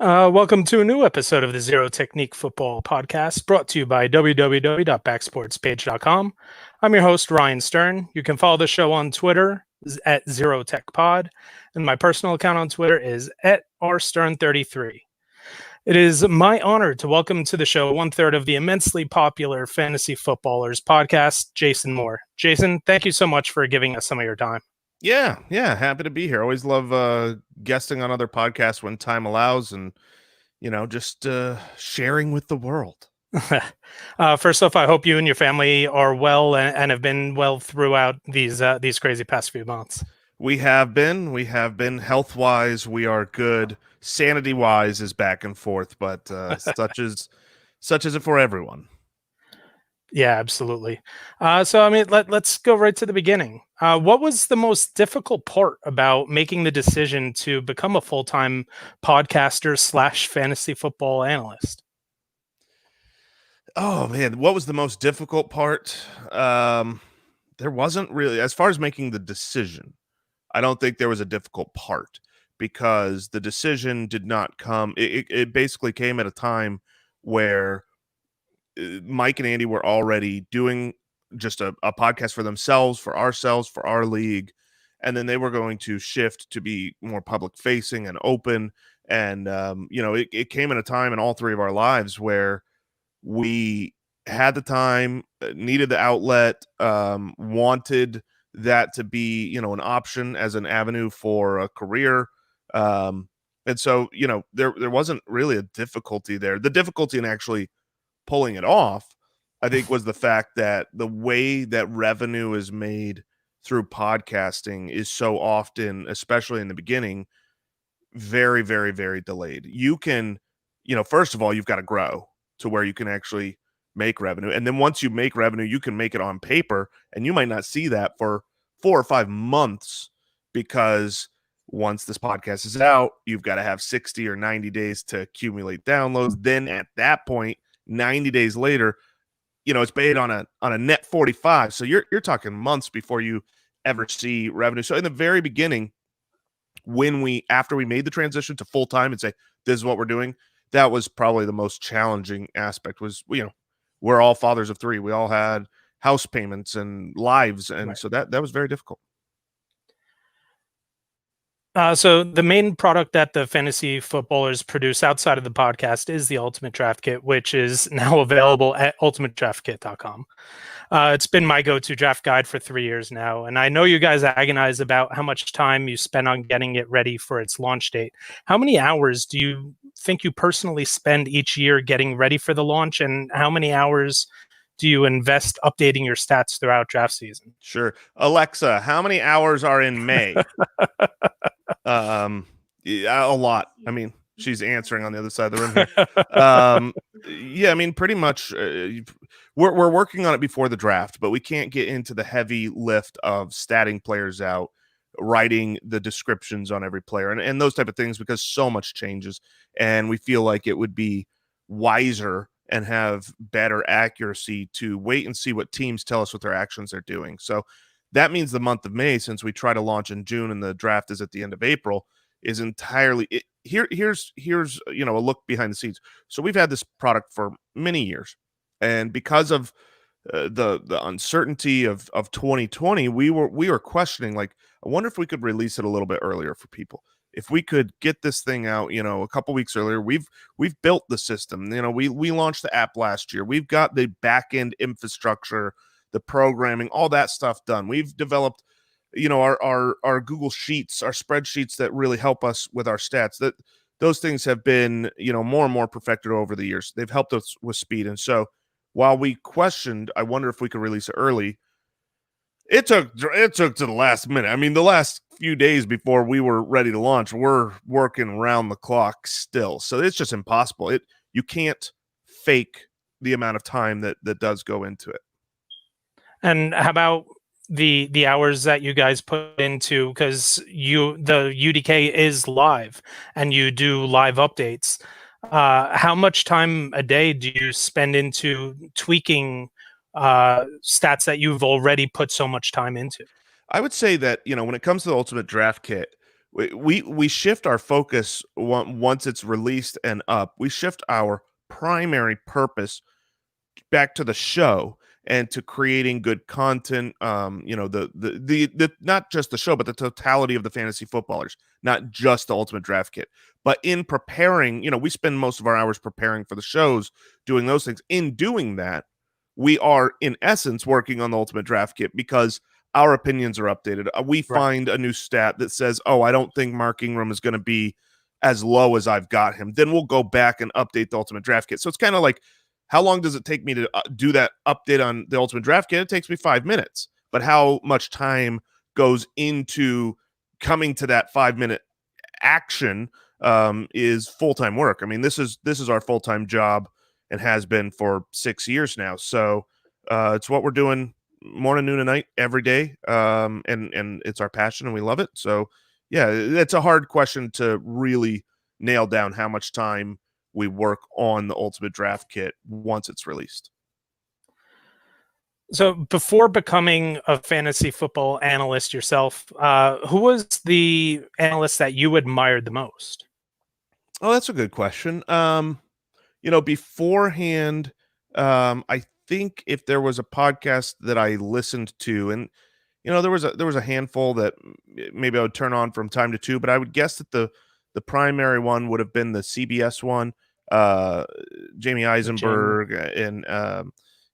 Welcome to a new episode of the Zero Technique Football Podcast, brought to you by www.backsportspage.com. I'm your host, Ryan Stern. You can follow the show on Twitter at ZeroTechPod, and my personal account on Twitter is at rstern33. It is my honor to welcome to the show one-third of the immensely popular Fantasy Footballers podcast, Jason Moore. Jason, thank you so much for giving us some of your time. Yeah, happy to be here. Always love guesting on other podcasts when time allows, and just sharing with the world. First off, I hope you and your family are well and have been well throughout these crazy past few months. We have been health-wise. We are good. Sanity-wise is back and forth, but such is it for everyone. Yeah, absolutely. Let's go right to the beginning. What was the most difficult part about making the decision to become a full-time podcaster / fantasy football analyst? Oh man, what was the most difficult part? There wasn't really, as far as making the decision. I don't think there was a difficult part because the decision did not come. It basically came at a time where Mike and Andy were already doing just a podcast for themselves, for ourselves, for our league. And then they were going to shift to be more public facing and open. And, it came at a time in all three of our lives where we had the time, needed the outlet, wanted that to be, an option as an avenue for a career. And so, there wasn't really a difficulty there. The difficulty in actually pulling it off, I think, was the fact that the way that revenue is made through podcasting is so often, especially in the beginning, very, very, very delayed. You can, first of all, you've got to grow to where you can actually make revenue. And then once you make revenue, you can make it on paper, and you might not see that for 4 or 5 months, because once this podcast is out, you've got to have 60 or 90 days to accumulate downloads. Then at that point, 90 days later, it's paid on a net 45. So you're talking months before you ever see revenue. So in the very beginning, after we made the transition to full time and say, this is what we're doing, that was probably the most challenging aspect. Was, we're all fathers of three. We all had house payments and lives. And right. So that was very difficult. So the main product that the fantasy footballers produce outside of the podcast is the Ultimate Draft Kit, which is now available at ultimatedraftkit.com. It's been my go-to draft guide for 3 years now, and I know you guys agonize about how much time you spend on getting it ready for its launch date. How many hours do you think you personally spend each year getting ready for the launch, and how many hours do you invest updating your stats throughout draft season? Sure. Alexa, how many hours are in May? Yeah, a lot. I mean, she's answering on the other side of the room here. Yeah, I mean, pretty much we're working on it before the draft, but we can't get into the heavy lift of statting players out, writing the descriptions on every player and those type of things, because so much changes, and we feel like it would be wiser and have better accuracy to wait and see what teams tell us what their actions are doing. So that means the month of May, since we try to launch in June and the draft is at the end of April, is entirely here's a look behind the scenes. So we've had this product for many years, and because of the uncertainty of 2020, we were questioning, like, I wonder if we could release it a little bit earlier for people. If we could get this thing out, a couple weeks earlier. We've built the system. We launched the app last year. We've got the back end infrastructure, the programming, all that stuff done. We've developed, our Google Sheets, our spreadsheets that really help us with our stats. That those things have been, more and more perfected over the years. They've helped us with speed. And so while we questioned, I wonder if we could release it early, it took to the last minute. I mean, the last few days before we were ready to launch, we're working around the clock still. So it's just impossible. You can't fake the amount of time that does go into it. And how about the hours that you guys put into, because the UDK is live and you do live updates. How much time a day do you spend into tweaking stats that you've already put so much time into? I would say that, when it comes to the Ultimate Draft Kit, we shift our focus once it's released and up. We shift our primary purpose back to the show and to creating good content. The not just the show, but the totality of the fantasy footballers, not just the ultimate draft kit. But in preparing, we spend most of our hours preparing for the shows, doing those things. In doing that, we are in essence working on the ultimate draft kit because our opinions are updated. We Right. find a new stat that says, oh, I don't think Mark Ingram is going to be as low as I've got him. Then we'll go back and update the ultimate draft kit. So it's kind of like, how long does it take me to do that update on the ultimate draft kit? It takes me 5 minutes. But how much time goes into coming to that 5 minute action is full-time work. I mean, this is our full-time job and has been for 6 years now. So it's what we're doing morning, noon, and night every day. And it's our passion and we love it. So yeah, it's a hard question to really nail down how much time we work on the ultimate draft kit once it's released. So before becoming a fantasy football analyst yourself, who was the analyst that you admired the most? Oh, that's a good question. Beforehand, I think if there was a podcast that I listened to, and there was a handful that maybe I would turn on from time to time, but I would guess that the primary one would have been the CBS one, Jamie Eisenberg, and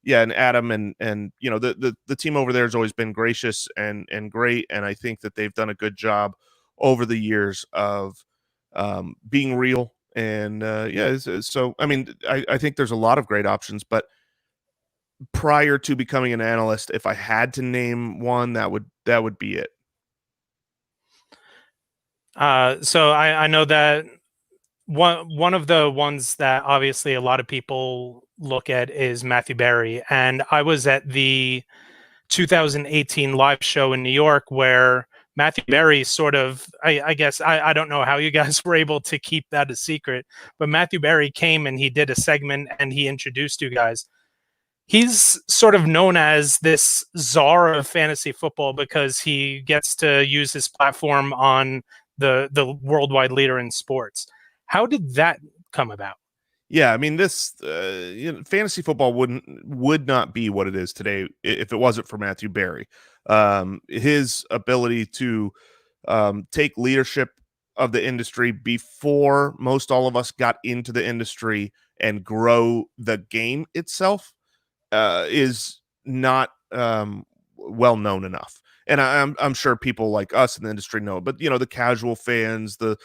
and Adam, and the team over there has always been gracious and great, and I think that they've done a good job over the years of being real. And so I mean, I think there's a lot of great options, but prior to becoming an analyst, if I had to name one, that would be it. So I know that one of the ones that obviously a lot of people look at is Matthew Berry, and I was at the 2018 live show in New York where Matthew Berry sort of, I guess, I don't know how you guys were able to keep that a secret, but Matthew Berry came and he did a segment and he introduced you guys. He's sort of known as this czar of fantasy football because he gets to use his platform on the worldwide leader in sports. How did that come about? Yeah, I mean, this fantasy football would not be what it is today if it wasn't for Matthew Berry. His ability to take leadership of the industry before most all of us got into the industry and grow the game itself is not well known enough. And I'm sure people like us in the industry know, but the casual fans, the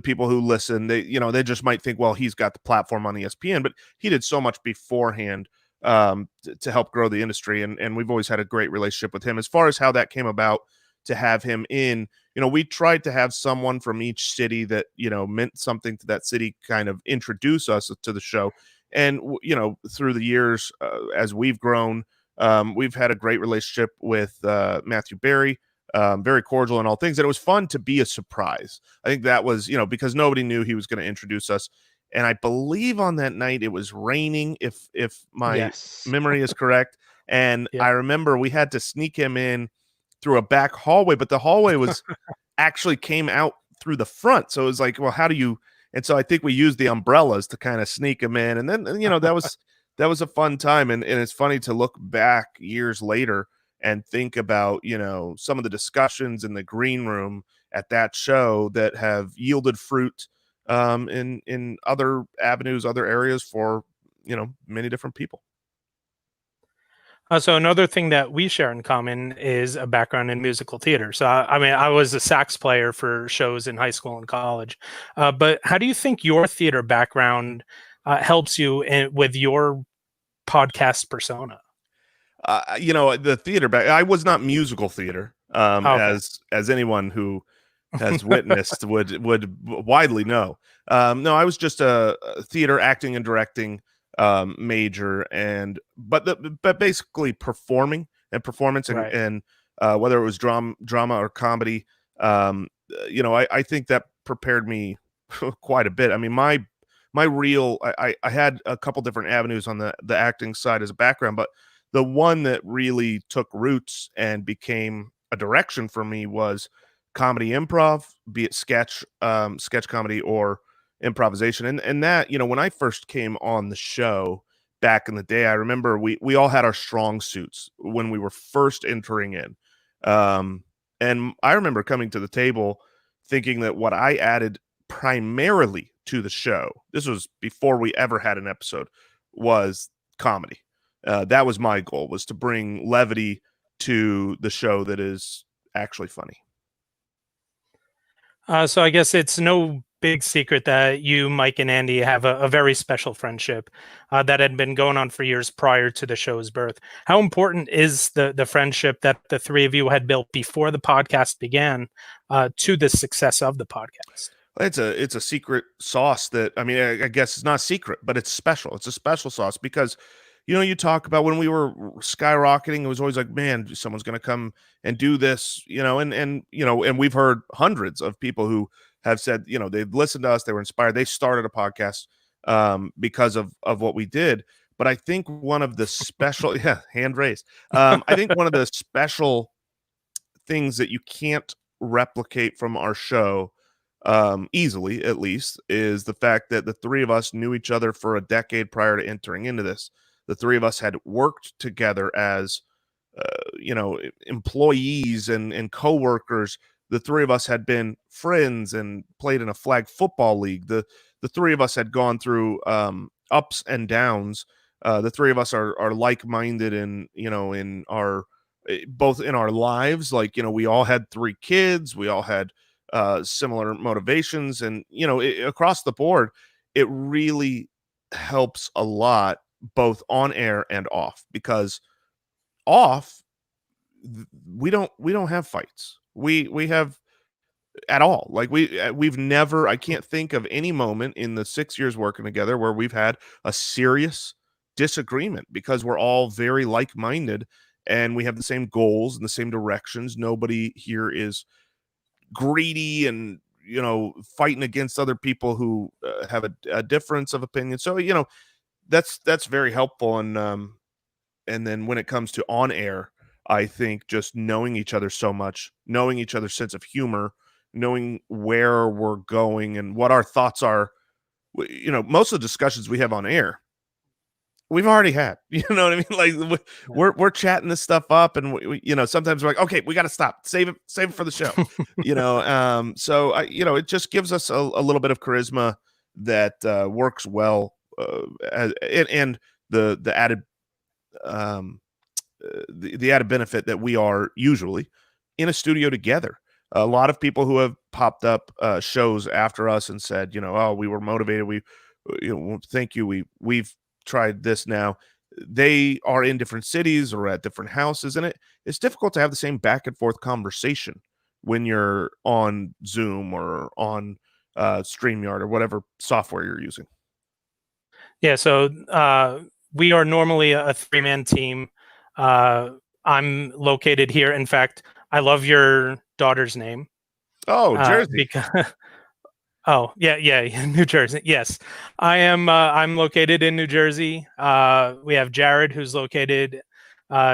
people who listen, they just might think, well, he's got the platform on ESPN, but he did so much beforehand to help grow the industry, and we've always had a great relationship with him. As far as how that came about to have him in, we tried to have someone from each city that meant something to that city kind of introduce us to the show. And through the years, as we've grown, we've had a great relationship with Matthew Berry. Very cordial in all things. And it was fun to be a surprise. I think that was, because nobody knew he was going to introduce us. And I believe on that night it was raining, if my memory is correct. And Yep. I remember we had to sneak him in through a back hallway, but the hallway was actually came out through the front. So it was like, well, how do you? And so I think we used the umbrellas to kind of sneak him in. And then, that was a fun time. And it's funny to look back years later and think about, some of the discussions in the green room at that show that have yielded fruit in other avenues, other areas for, many different people. So another thing that we share in common is a background in musical theater. So I mean, I was a sax player for shows in high school and college. But how do you think your theater background helps you with your podcast persona? The theater back. I was not musical theater, Okay. as anyone who has witnessed would widely know. No, I was just a theater acting and directing major, but basically performing and performance and, Right. and whether it was drama or comedy. I think that prepared me quite a bit. I mean, my real I had a couple different avenues on the acting side as a background, but the one that really took roots and became a direction for me was comedy improv, be it sketch comedy or improvisation. And that, when I first came on the show back in the day, I remember we all had our strong suits when we were first entering in. And I remember coming to the table thinking that what I added primarily to the show, this was before we ever had an episode, was comedy. That was my goal, was to bring levity to the show that is actually funny. So I guess it's no big secret that you, Mike, and Andy have a very special friendship that had been going on for years prior to the show's birth. How important is the friendship that the three of you had built before the podcast began to the success of the podcast? It's a secret sauce that, I mean, I guess it's not secret, but it's special. It's a special sauce because, you talk about when we were skyrocketing, it was always like, man, someone's going to come and do this, and we've heard hundreds of people who have said, they've listened to us, they were inspired, they started a podcast because of what we did. But I think one of the special, yeah, hand raised. I think one of the special things that you can't replicate from our show, easily at least, is the fact that the three of us knew each other for a decade prior to entering into this. The three of us had worked together as employees and co-workers. The three of us had been friends and played in a flag football league. The three of us had gone through ups and downs. The three of us are like-minded in our both in our lives. Like, we all had 3 kids. We all had similar motivations, and across the board, it really helps a lot, both on air and off, because off we don't have fights. We have at all. Like we've never, I can't think of any moment in the 6 years working together where we've had a serious disagreement, because we're all very like-minded and we have the same goals and the same directions. Nobody here is greedy and fighting against other people who have a difference of opinion. So that's very helpful. And then when it comes to on air, I think just knowing each other so much, knowing each other's sense of humor, knowing where we're going and what our thoughts are, most of the discussions we have on air, we've already had. You know what I mean? Like we're chatting this stuff up, and sometimes we're like, okay, we got to stop, save it for the show. So it just gives us a little bit of charisma that works well, and the added the added benefit that we are usually in a studio together. A lot of people who have popped up shows after us and said, oh, we were motivated. Thank you. We've tried this now. They are in different cities or at different houses, and it's difficult to have the same back and forth conversation when you're on Zoom or on StreamYard or whatever software you're using. Yeah, so we are normally a 3-man team. I'm located here. In fact, I love your daughter's name. Oh, Jersey. Because oh, yeah, New Jersey. Yes, I am. I'm located in New Jersey. We have Jared, who's located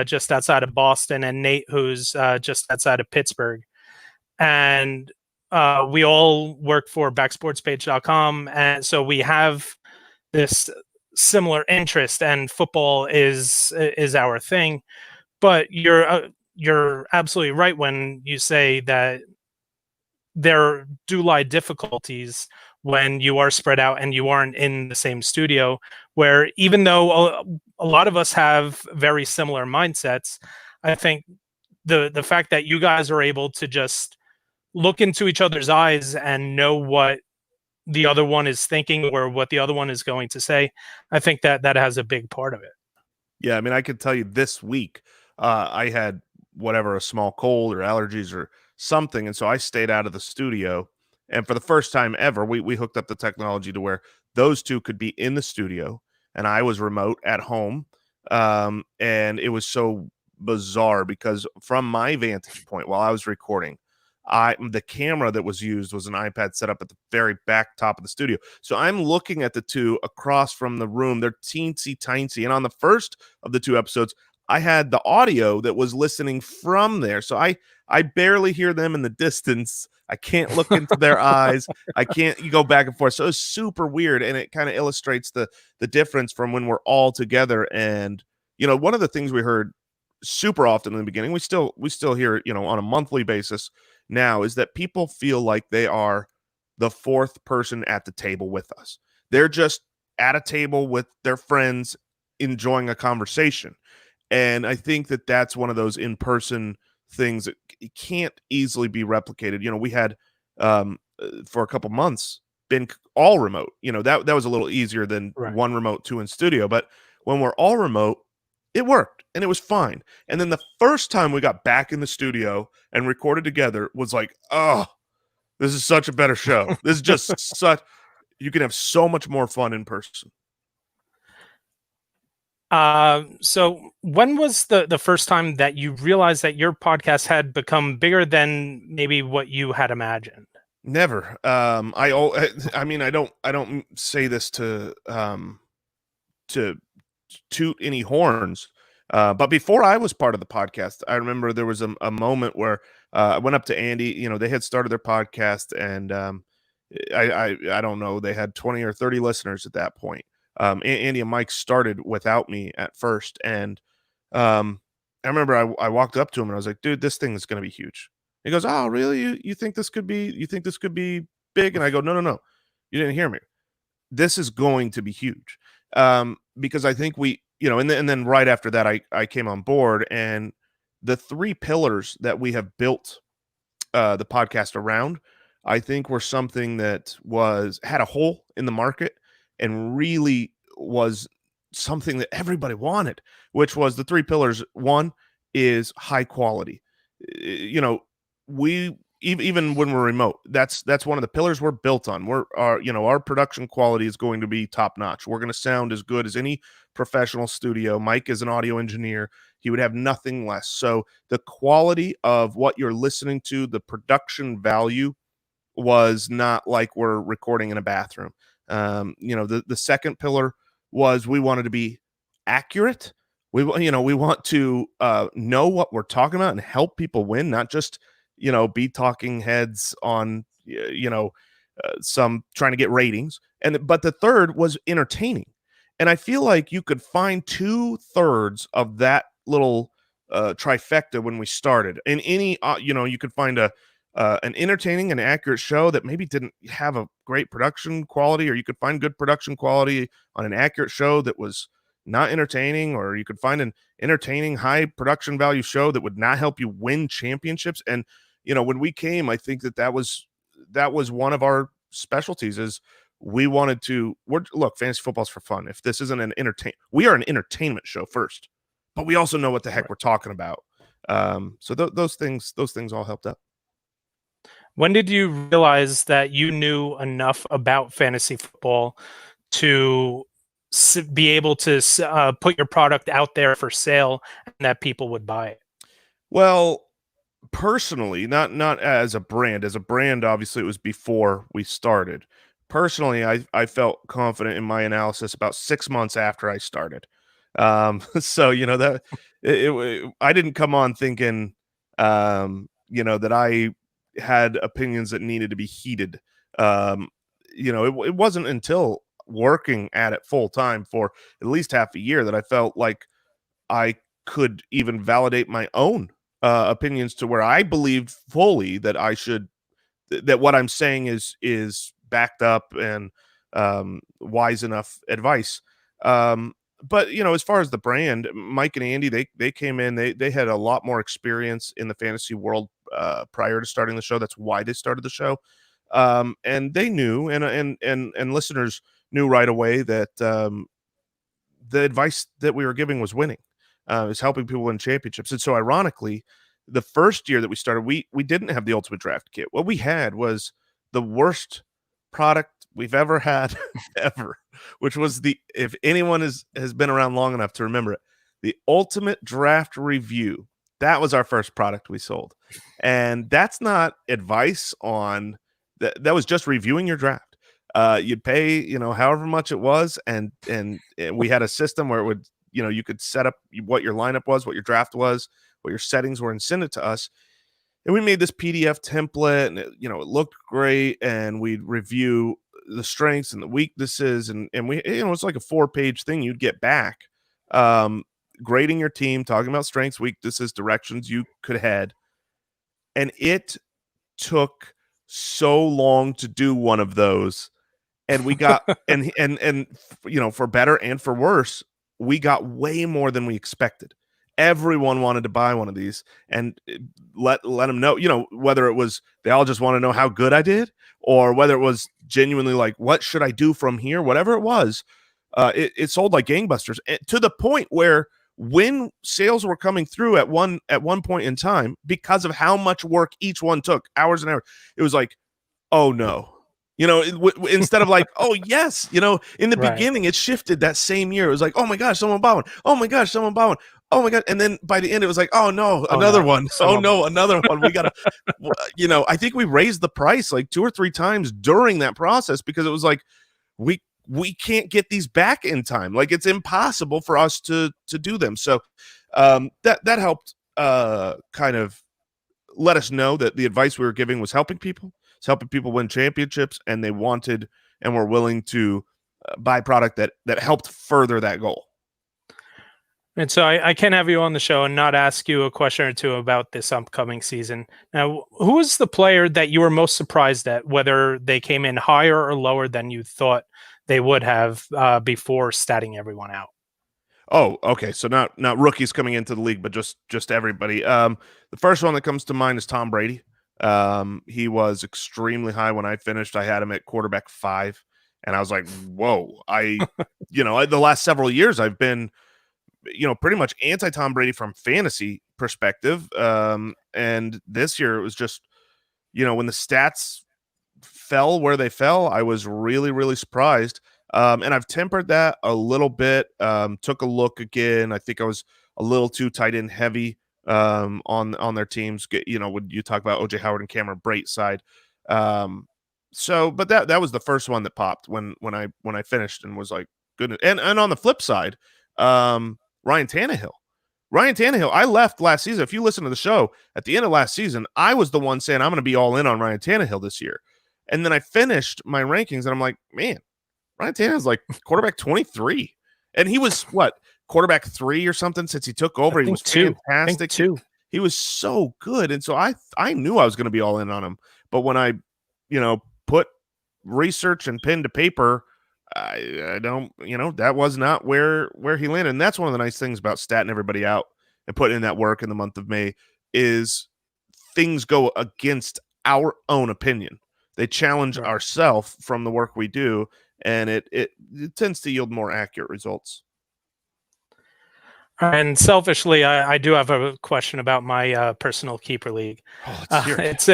just outside of Boston, and Nate, who's just outside of Pittsburgh. And we all work for backsportspage.com, and so we have this similar interest, and football is our thing. But you're absolutely right when you say that there do lie difficulties when you are spread out and you aren't in the same studio, where even though a lot of us have very similar mindsets, I think the fact that you guys are able to just look into each other's eyes and know what the other one is thinking or what the other one is going to say, I think that has a big part of it. Yeah, I mean, I could tell you this week, I had a small cold or allergies or something, and so I stayed out of the studio. And for the first time ever, we hooked up the technology to where those two could be in the studio, and I was remote at home. And it was so bizarre because from my vantage point while I was recording, the camera that was used was an iPad set up at the very back top of the studio. So I'm looking at the two across from the room. They're teensy tiny. And on the first of the 2 episodes, I had the audio that was listening from there. So I barely hear them in the distance. I can't look into their eyes. I can't you go back and forth. So it's super weird. And it kind of illustrates the difference from when we're all together. And, one of the things we heard super often in the beginning, we still hear it, on a monthly basis now, is that people feel like they are the fourth person at the table with us. They're just at a table with their friends enjoying a conversation. And I think that that's one of those in-person things that can't easily be replicated. We had for a couple months been all remote. That was a little easier than Right. one remote, two in studio. But when we're all remote, it worked and it was fine. And then the first time we got back in the studio and recorded together was like, oh, this is such a better show. This is just such, you can have so much more fun in person. So when was the first time that you realized that your podcast had become bigger than maybe what you had imagined? Never. I mean, I don't say this to toot any horns. But before I was part of the podcast, I remember there was a moment where I went up to Andy. They had started their podcast, and I don't know, they had 20 or 30 listeners at that point. Andy and Mike started without me at first, and I remember I walked up to him and I was like, "Dude, this thing is going to be huge." He goes, "Oh, really? You think this could be? You think this could be big?" And I go, "No, no, no. You didn't hear me. This is going to be huge." Because I think and then right after that, I came on board, and the three pillars that we have built the podcast around, I think were something that had a hole in the market and really was something that everybody wanted, which was the three pillars. One is high quality. We even when we're remote, that's one of the pillars we're built on. Our production quality is going to be top notch. We're going to sound as good as any professional studio. Mike is an audio engineer. He would have nothing less. So the quality of what you're listening to, the production value, was not like we're recording in a bathroom. The second pillar was we wanted to be accurate. We want to know what we're talking about and help people win, not just be talking heads on some trying to get ratings. But the third was entertaining, and I feel like you could find 2/3 of that little trifecta when we started. In any you could find an entertaining and accurate show that maybe didn't have a great production quality, or you could find good production quality on an accurate show that was not entertaining, or you could find an entertaining high production value show that would not help you win championships. And when we came, I think that was one of our specialties. Is we wanted to look, fantasy football's for fun. If this isn't we are an entertainment show first, but we also know what the heck we're talking about. So those things all helped out. When did you realize that you knew enough about fantasy football to be able to put your product out there for sale and that people would buy it? Well, personally, not as a brand. As a brand, obviously, it was before we started. Personally, I felt confident in my analysis about 6 months after I started. So that I didn't come on thinking, that I had opinions that needed to be heated. It wasn't until working at it full time for at least half a year that I felt like I could even validate my own opinions to where I believed fully that that what I'm saying is backed up and wise enough advice. But as far as the brand, Mike and Andy, they came in, they had a lot more experience in the fantasy world prior to starting the show. That's why they started the show. And they knew, and listeners knew right away that the advice that we were giving was winning, is helping people win championships. And so ironically, the first year that we started, we didn't have the ultimate draft kit. What we had was the worst product we've ever had ever, which was if anyone has been around long enough to remember it, the ultimate draft review. That was our first product we sold. And that's not advice on that. That was just reviewing your draft. You'd pay, however much it was. And we had a system where it would you could set up what your lineup was, what your draft was, what your settings were, and send it to us. And we made this PDF template, and it looked great. And we'd review the strengths and the weaknesses, and we, it's like a 4-page thing you'd get back, grading your team, talking about strengths, weaknesses, directions you could head. And it took so long to do one of those, and we got and for better and for worse, we got way more than we expected. Everyone wanted to buy one of these, and let them know, whether it was they all just want to know how good I did, or whether it was genuinely like, what should I do from here? Whatever it was, it sold like gangbusters, to the point where when sales were coming through at one point in time, because of how much work each one took, hours and hours, it was like, oh no. Instead of like, oh yes, in the beginning, it shifted that same year. It was like, oh my gosh, someone bought one. Oh my gosh, someone bought one. Oh my God. And then by the end, it was like, oh no, another one. Oh no, another one. We got to, I think we raised the price like 2 or 3 times during that process, because it was like, we can't get these back in time. Like, it's impossible for us to do them. So that helped kind of let us know that the advice we were giving was helping people. It's helping people win championships, and they wanted and were willing to buy product that helped further that goal. And so I can have you on the show and not ask you a question or two about this upcoming season. Now, who was the player that you were most surprised at, whether they came in higher or lower than you thought they would have before statting everyone out? Oh, okay. So not rookies coming into the league, but just everybody. The first one that comes to mind is Tom Brady. He was extremely high when I finished. I had him at quarterback 5, and I was like, whoa. The last several years I've been, pretty much anti Tom Brady from fantasy perspective. And this year it was just, when the stats fell where they fell, I was really, really surprised. And I've tempered that a little bit. Took a look again. I think I was a little too tight end heavy on their teams. When you talk about OJ Howard and Cameron Brate side. But that was the first one that popped when I finished, and was like, goodness. And on the flip side, Ryan Tannehill. I left last season. If you listen to the show at the end of last season, I was the one saying I'm going to be all in on Ryan Tannehill this year. And then I finished my rankings, and I'm like, man, Ryan Tannehill's like quarterback 23. And he was quarterback 3 or something since he took over. He was fantastic. He was so good. And so I knew I was going to be all in on him. But when I, put research and pen to paper, I don't, that was not where he landed. And that's one of the nice things about statting everybody out and putting in that work in the month of May, is things go against our own opinion. They challenge ourselves from the work we do, and it tends to yield more accurate results. And selfishly, I do have a question about my personal keeper league. Oh, let's hear it.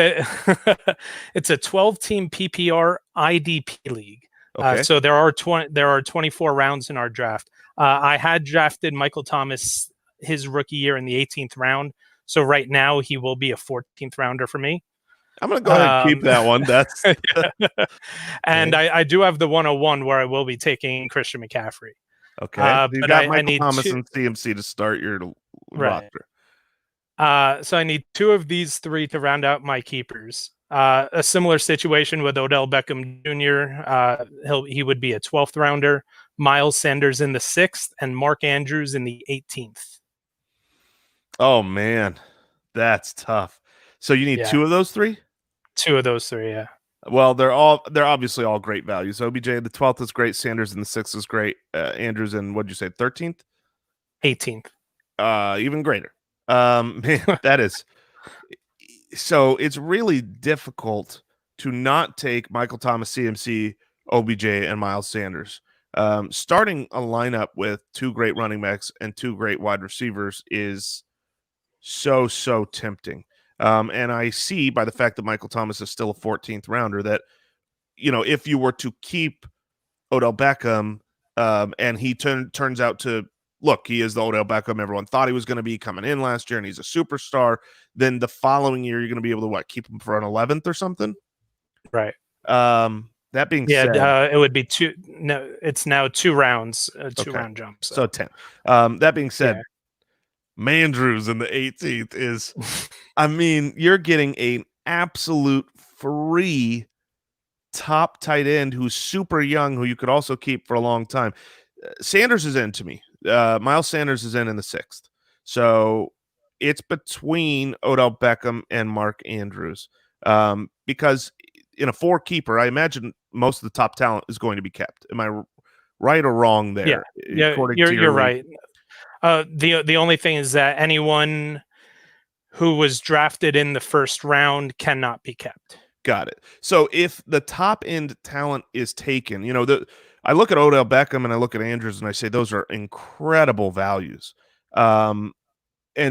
It's a 12-team PPR IDP league. Okay. So there are 24 rounds in our draft. I had drafted Michael Thomas his rookie year in the 18th round. So right now he will be a 14th rounder for me. I'm going to go ahead and keep that one. That's and I do have the 101 where I will be taking Christian McCaffrey. Okay. You've got Michael Thomas and CMC to start your roster. So I need 2 of these 3 to round out my keepers. A similar situation with Odell Beckham Jr. He would be a 12th rounder, Miles Sanders in the 6th, and Mark Andrews in the 18th. Oh man, that's tough. So you need 2 of those 3? 2 of those 3, yeah. Well, they're obviously all great values. OBJ in the 12th is great. Sanders in the 6th is great. Andrews in, what'd you say, 13th? 18th. Even greater. Man, that is. So it's really difficult to not take Michael Thomas, CMC, OBJ, and Miles Sanders. Starting a lineup with 2 great running backs and 2 great wide receivers is so tempting. And I see by the fact that Michael Thomas is still a 14th rounder that, if you were to keep Odell Beckham and he turns out to, look, he is the Odell Beckham everyone thought he was going to be coming in last year, and he's a superstar, then the following year you're going to be able to keep him for an 11th or something. Right. That being Yeah, said, it would be two. No, it's now 2 rounds, okay, round jump. so So 10. That being said, yeah, Mandrews in the 18th is, I mean, you're getting an absolute free top tight end who's super young, who you could also keep for a long time. Sanders is in to me. Miles Sanders is in the 6th. So it's between Odell Beckham and Mark Andrews. Because in a 4 keeper, I imagine most of the top talent is going to be kept. Am I right or wrong yeah, there? yeah. According to You're your league? right. The only thing is that anyone who was drafted in the first round cannot be kept. Got it. So if the top end talent is taken, I look at Odell Beckham and I look at Andrews and I say those are incredible values. And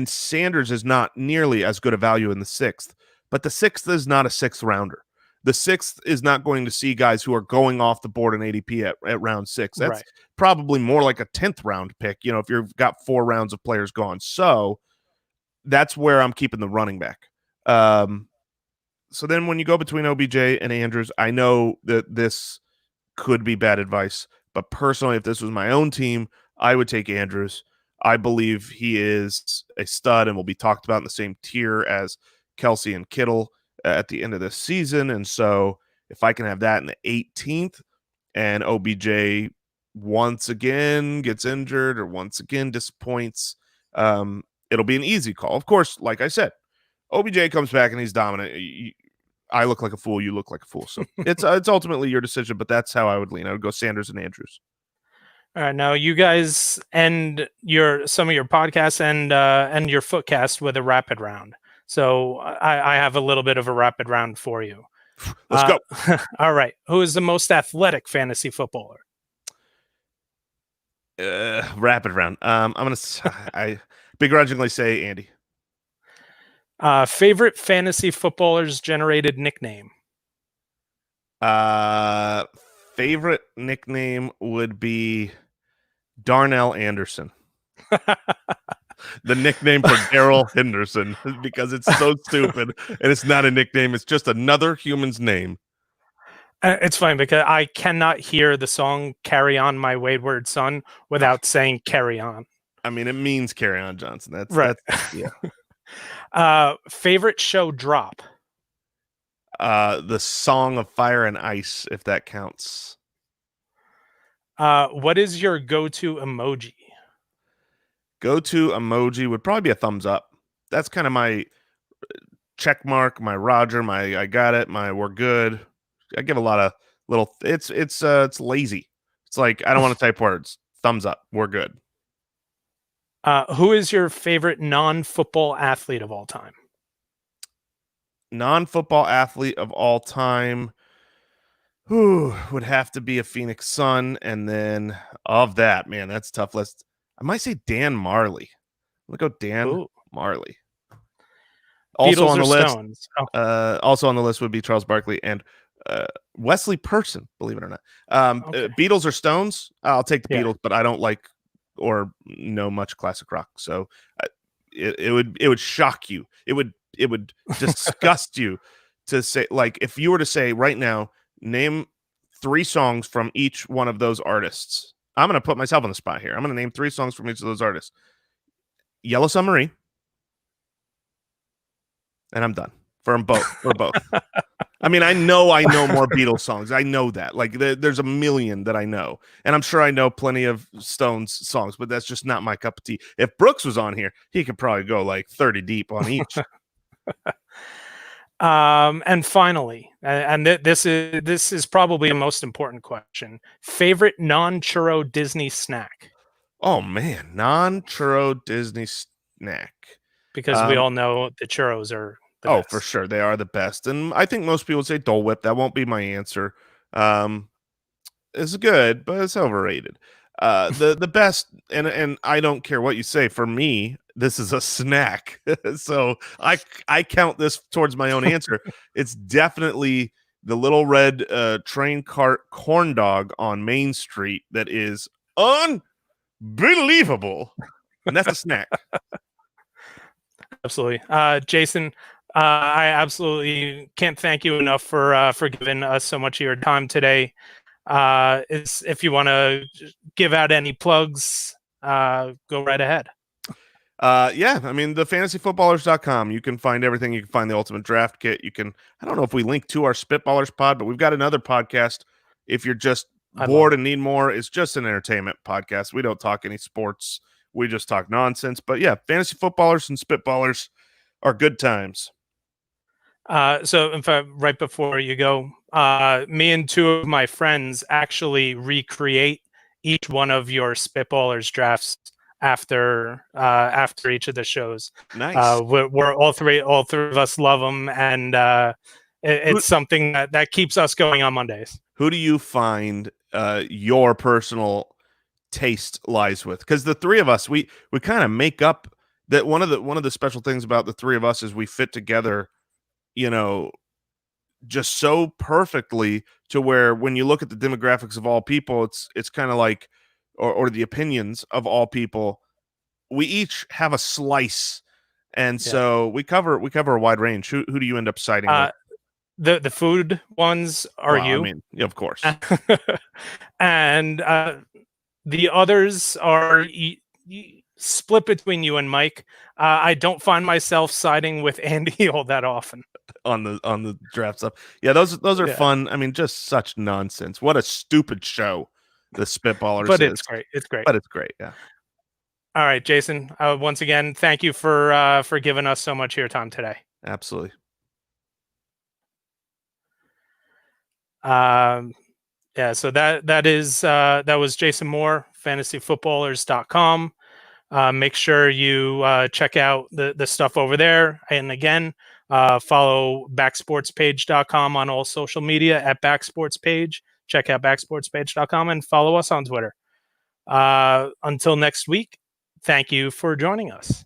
Sanders is not nearly as good a value in the 6th, but the 6th is not a 6th rounder. The 6th is not going to see guys who are going off the board in ADP at round 6. That's Right. probably more like a 10th round pick, if you've got 4 rounds of players gone. So that's where I'm keeping the running back. So then when you go between OBJ and Andrews, I know that this could be bad advice, but personally, if this was my own team, I would take Andrews. I believe he is a stud and will be talked about in the same tier as Kelsey and Kittle at the end of this season. And so if I can have that in the 18th and OBJ once again gets injured or once again disappoints, it'll be an easy call. Of course, like I said, OBJ comes back and he's dominant. I look like a fool. You look like a fool. So it's ultimately your decision, but that's how I would lean. I would go Sanders and Andrews. All right, now you guys end some of your podcasts and your footcast with a rapid round. So I have a little bit of a rapid round for you. Let's go. All right, who is the most athletic fantasy footballer? Rapid round. I begrudgingly say Andy. Favorite fantasy footballers generated nickname? Favorite nickname would be Darnell Anderson. The nickname for Daryl Henderson, because it's so stupid and it's not a nickname. It's just another human's name. It's fine because I cannot hear the song "Carry On, My Wayward Son" without saying "Carry On." I mean, it means Carry On Johnson. Right. Yeah. Favorite show drop? The Song of Fire and Ice, if that counts. What is your go-to emoji? Go-to emoji would probably be a thumbs up. That's kind of my check mark, my Roger, my I got it, my we're good. I give a lot of little. It's lazy. It's like I don't want to type words. Thumbs up. We're good. Who is your favorite non-football athlete of all time? Non-football athlete of all time. Who would have to be a Phoenix Sun, and then of that, man, that's a tough list. I might say Dan Marley. Look go Dan Marley. Also Beatles on or the list. Stones? Oh. Also on the list would be Charles Barkley and Wesley Person, believe it or not. Okay. Beatles or Stones? I'll take the Yeah. Beatles, but I don't like or know much classic rock, so it would shock you. It would disgust you to say, like, if you were to say right now, name 3 songs from each one of those artists. I'm going to put myself on the spot here. I'm going to name 3 songs from each of those artists. Yellow Submarine. And I'm done. For them both. For both. I mean, I know more Beatles songs. I know that. Like, there's a million that I know. And I'm sure I know plenty of Stones songs, but that's just not my cup of tea. If Brooks was on here, he could probably go like 30 deep on each. And finally, and this is probably the most important question. Favorite non-churro Disney snack? Oh, man. Non-churro Disney snack. Because we all know the churros are the best. For sure. They are the best. And I think most people would say Dole Whip. That won't be my answer. It's good, but it's overrated. The best, and I don't care what you say. For me, this is a snack. So I count this towards my own answer. It's definitely the little red train cart corn dog on Main Street that is unbelievable. And that's a snack. Absolutely. Jason, I absolutely can't thank you enough for giving us so much of your time today. If you want to give out any plugs, go right ahead. Yeah, I mean, the fantasyfootballers.com. You can find everything. You can find the ultimate draft kit. You can, I don't know if we link to our Spitballers pod, but we've got another podcast. If you're just bored and need more, it's just an entertainment podcast. We don't talk any sports. We just talk nonsense. But yeah, fantasy footballers and Spitballers are good times. So in fact, right before you go, me and two of my friends actually recreate each one of your Spitballers drafts after each of the shows. Nice. We're all three of us love them, and it's something that keeps us going on Mondays. Who do you find your personal taste lies with? Because the three of us, we kind of make up that. One of the special things about the three of us is we fit together, you know, just so perfectly to where when you look at the demographics of all people, it's kind of like, or the opinions of all people, we each have a slice, and so we cover a wide range. Who do you end up siding with? The food ones are you. I mean, of course. And the others are split between you and Mike. I don't find myself siding with Andy all that often on the draft stuff. Yeah, those are fun. I mean, just such nonsense. What a stupid show the Spitballers but is. It's great. It's great. But it's great. Yeah. All right, Jason. Once again, thank you for giving us so much of your time today. Absolutely. Yeah, so that was Jason Moore, fantasyfootballers.com. Make sure you check out the stuff over there. And again, follow backsportspage.com on all social media at backsportspage. Check out backsportspage.com and follow us on Twitter. Until next week, thank you for joining us.